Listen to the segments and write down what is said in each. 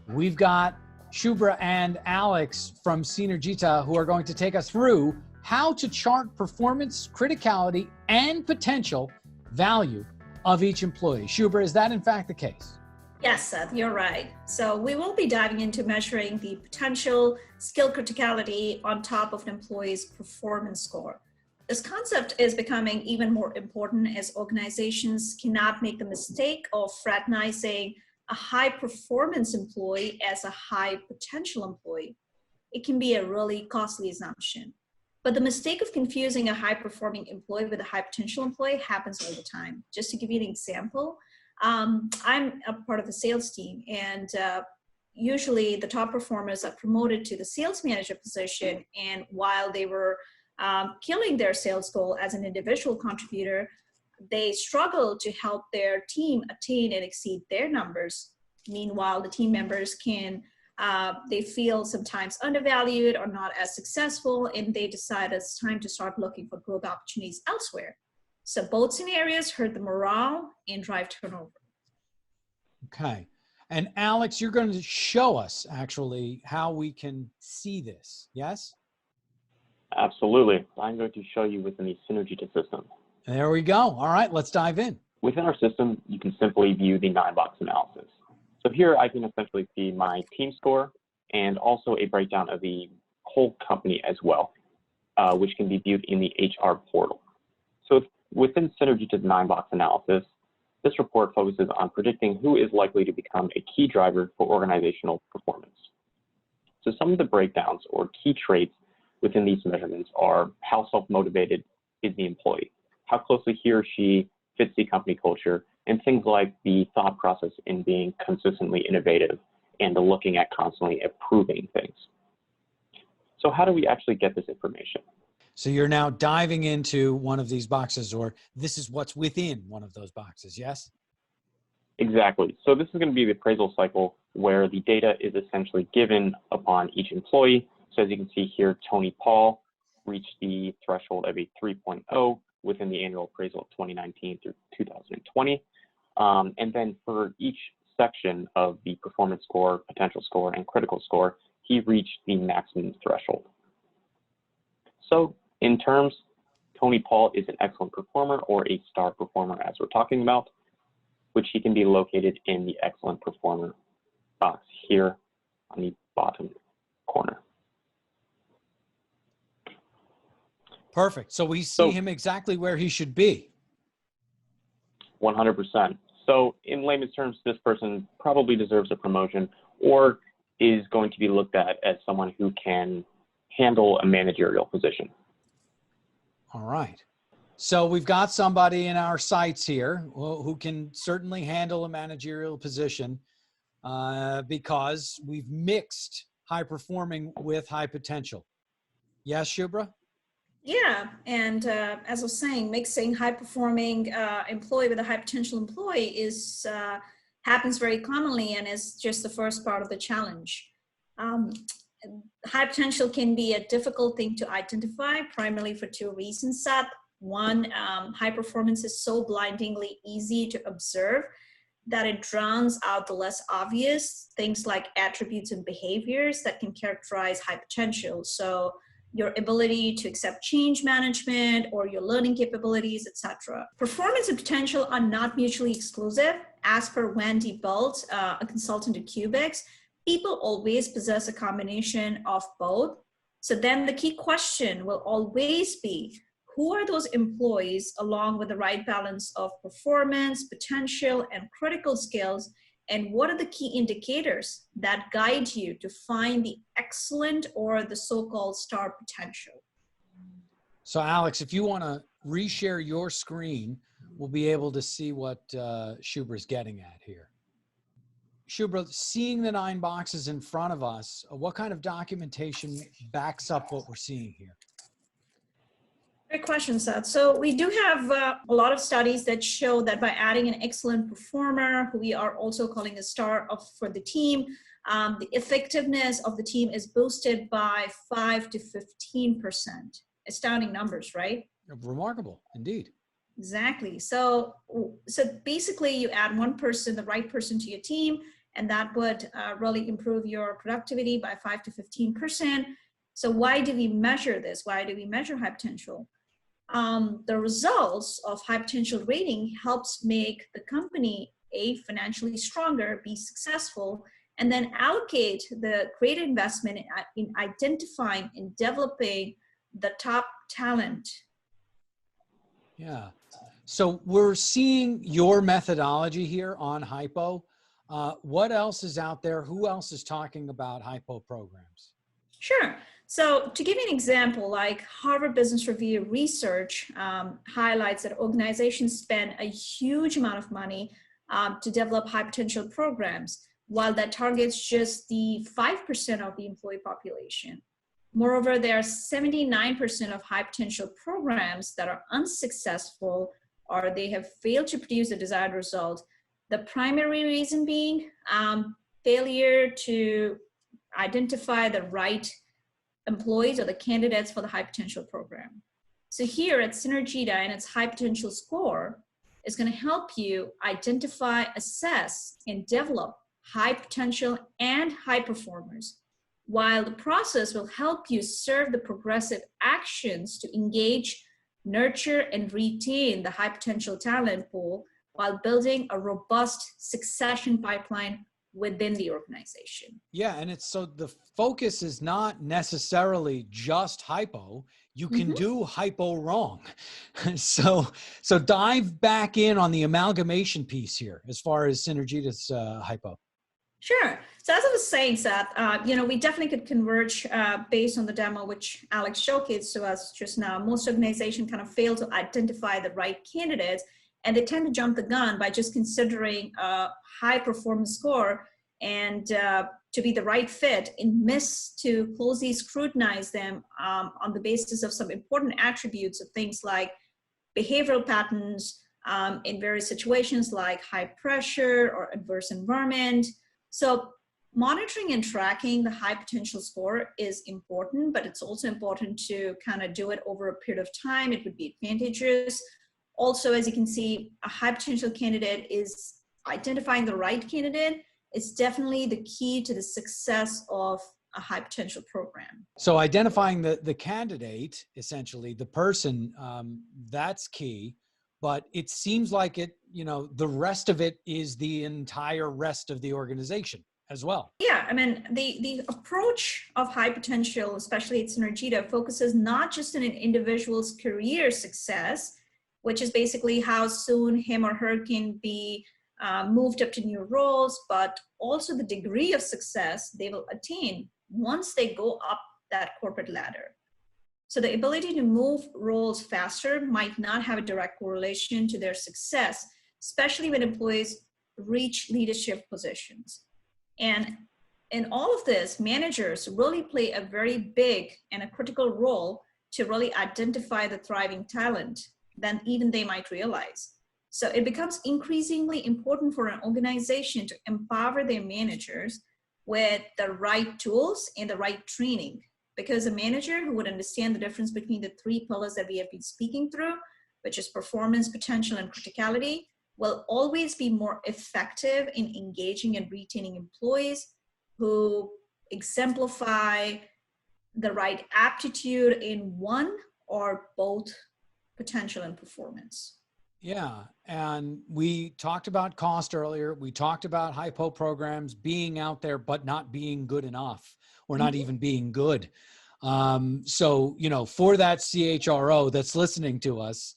We've got Shubhra and Alex from Synergita who are going to take us through how to chart performance, criticality, and potential value of each employee. Shubhra, is that in fact the case? Yes, Seth, you're right. So we will be diving into measuring the potential skill criticality on top of an employee's performance score. This concept is becoming even more important as organizations cannot make the mistake of fraternizing a high performance employee as a high potential employee. It can be a really costly assumption. But the mistake of confusing a high performing employee with a high potential employee happens all the time. Just to give you an example, I'm a part of the sales team, and usually the top performers are promoted to the sales manager position. And while they were killing their sales goal as an individual contributor, they struggle to help their team attain and exceed their numbers. Meanwhile, the team members they feel sometimes undervalued or not as successful, and they decide it's time to start looking for growth opportunities elsewhere. So both scenarios hurt the morale and drive turnover. Okay. And Alex, you're going to show us actually how we can see this, yes? Absolutely. I'm going to show you within the Synergita system. There we go. All right, let's dive in. Within our system, you can simply view the 9-box analysis. So here I can essentially see my team score and also a breakdown of the whole company as well, which can be viewed in the HR portal. So within Synergita's 9-box analysis, this report focuses on predicting who is likely to become a key driver for organizational performance. So some of the breakdowns or key traits within these measurements are how self-motivated is the employee, how closely he or she fits the company culture, and things like the thought process in being consistently innovative and looking at constantly improving things. So how do we actually get this information? So you're now diving into one of these boxes, or this is what's within one of those boxes, yes? Exactly. So this is going to be the appraisal cycle where the data is essentially given upon each employee. So as you can see here, Tony Paul reached the threshold of a 3.0 within the annual appraisal of 2019 through 2020. And then for each section of the performance score, potential score, and critical score, he reached the maximum threshold. So in terms, Tony Paul is an excellent performer or a star performer as we're talking about, which he can be located in the excellent performer box here on the bottom corner. Perfect. So we see him exactly where he should be. 100%. So in layman's terms, this person probably deserves a promotion or is going to be looked at as someone who can handle a managerial position. All right. So we've got somebody in our sights here who can certainly handle a managerial position because we've mixed high performing with high potential. Yes, Shubhra? Yeah, and as I was saying, mixing high-performing employee with a high-potential employee happens very commonly and is just the first part of the challenge. High potential can be a difficult thing to identify, primarily for two reasons, Seth. One, high performance is so blindingly easy to observe that it drowns out the less obvious things like attributes and behaviors that can characterize high potential. So your ability to accept change management or your learning capabilities, etc. Performance and potential are not mutually exclusive. As per Wendy Bult, a consultant at Cubics, people always possess a combination of both. So then the key question will always be, who are those employees along with the right balance of performance, potential, and critical skills? And what are the key indicators that guide you to find the excellent or the so-called star potential? So Alex, if you want to reshare your screen, we'll be able to see what Shubhra is getting at here. Shubhra, seeing the 9 boxes in front of us, what kind of documentation backs up what we're seeing here? Great question, Seth. So we do have a lot of studies that show that by adding an excellent performer, who we are also calling a star for the team, the effectiveness of the team is boosted by 5 to 15%. Astounding numbers, right? Remarkable, indeed. Exactly. So basically you add one person, the right person to your team, and that would really improve your productivity by 5 to 15%. So why do we measure this? Why do we measure high potential? The results of high potential rating helps make the company A, financially stronger, be successful, and then allocate the greater investment in identifying and developing the top talent. Yeah. So we're seeing your methodology here on HiPo. What else is out there? Who else is talking about HiPo programs? Sure. So to give you an example, like Harvard Business Review research highlights that organizations spend a huge amount of money to develop high potential programs, while that targets just the 5% of the employee population. Moreover, there are 79% of high potential programs that are unsuccessful or they have failed to produce the desired result. The primary reason being failure to identify the right employees or the candidates for the high potential program. So here at Synergita and its high potential score is going to help you identify, assess, and develop high potential and high performers, while the process will help you serve the progressive actions to engage, nurture, and retain the high potential talent pool while building a robust succession pipeline within the organization. Yeah, and it's so the focus is not necessarily just HiPo. You can do HiPo wrong. So dive back in on the amalgamation piece here as far as Synergita's HiPo. Sure. So as I was saying, Seth, we definitely could converge based on the demo which Alex showcased to us just now. Most organizations kind of fail to identify the right candidates, and they tend to jump the gun by just considering a high performance score and to be the right fit and miss to closely scrutinize them on the basis of some important attributes of things like behavioral patterns in various situations like high pressure or adverse environment. So monitoring and tracking the high potential score is important, but it's also important to kind of do it over a period of time. It would be advantageous. Also, as you can see, a high potential candidate is identifying the right candidate. It's definitely the key to the success of a high potential program. So identifying the candidate, essentially the person, that's key. But it seems like the rest of it is the entire rest of the organization as well. Yeah, I mean, the approach of high potential, especially at Synergita, focuses not just on an individual's career success, which is basically how soon him or her can be moved up to new roles, but also the degree of success they will attain once they go up that corporate ladder. So the ability to move roles faster might not have a direct correlation to their success, especially when employees reach leadership positions. And in all of this, managers really play a very big and a critical role to really identify the thriving talent than even they might realize. So it becomes increasingly important for an organization to empower their managers with the right tools and the right training. Because a manager who would understand the difference between the three pillars that we have been speaking through, which is performance, potential, and criticality, will always be more effective in engaging and retaining employees who exemplify the right aptitude in one or both potential and performance. Yeah, and we talked about cost earlier. We talked about HiPo programs being out there, but not being good enough, or not even being good. So, for that CHRO that's listening to us,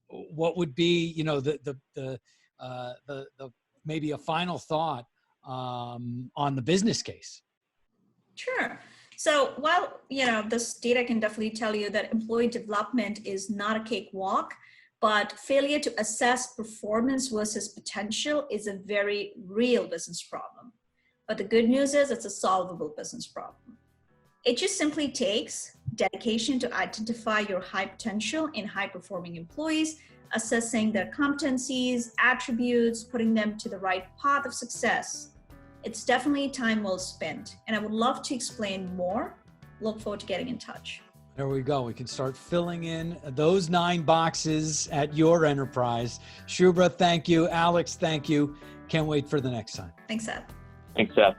what would be, the maybe a final thought on the business case? Sure. So while, this data can definitely tell you that employee development is not a cakewalk, but failure to assess performance versus potential is a very real business problem. But the good news is it's a solvable business problem. It just simply takes dedication to identify your high potential and high performing employees, assessing their competencies, attributes, putting them to the right path of success. It's definitely time well spent, and I would love to explain more. Look forward to getting in touch. There we go. We can start filling in those 9 boxes at your enterprise. Shubhra, thank you. Alex, thank you. Can't wait for the next time. Thanks, Seth. Thanks, Seth.